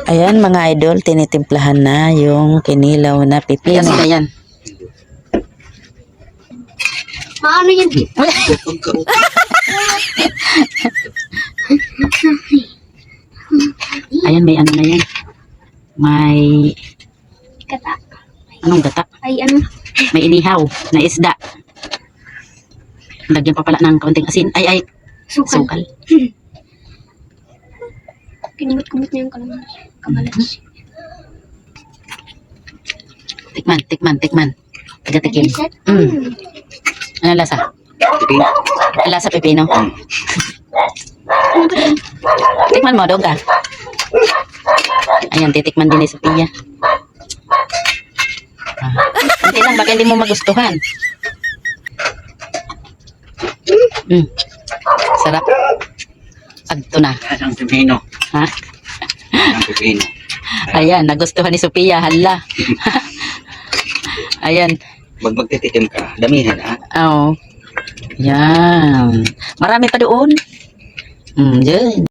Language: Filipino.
Ayan mga idol, tinitimplahan na yung kinilaw na pipino. Ayan. Paano yan? Ayan, may ano na yan. May... Gata. Anong gata? Ay, ano? May inihaw na isda. Lagyan pa pala ng kaunting asin. Ay, sukal. Kinumot-kumot niya yung kamalas. Tikman. Taga-tikim. Ano lasa? Pipino. Lasa pipino. Tikman mo, Dongga. Ayan, titikman din ni Sophia. Hindi lang, baka hindi mo magustuhan. Sarap. Agto na. Ang pipino. Ha? Ang pipino. Ayan, nagustuhan ni Sophia. Hala. Ayan. Magtitikim ka, damihan ha. Oo. Yan. Marami pa doon. Yan.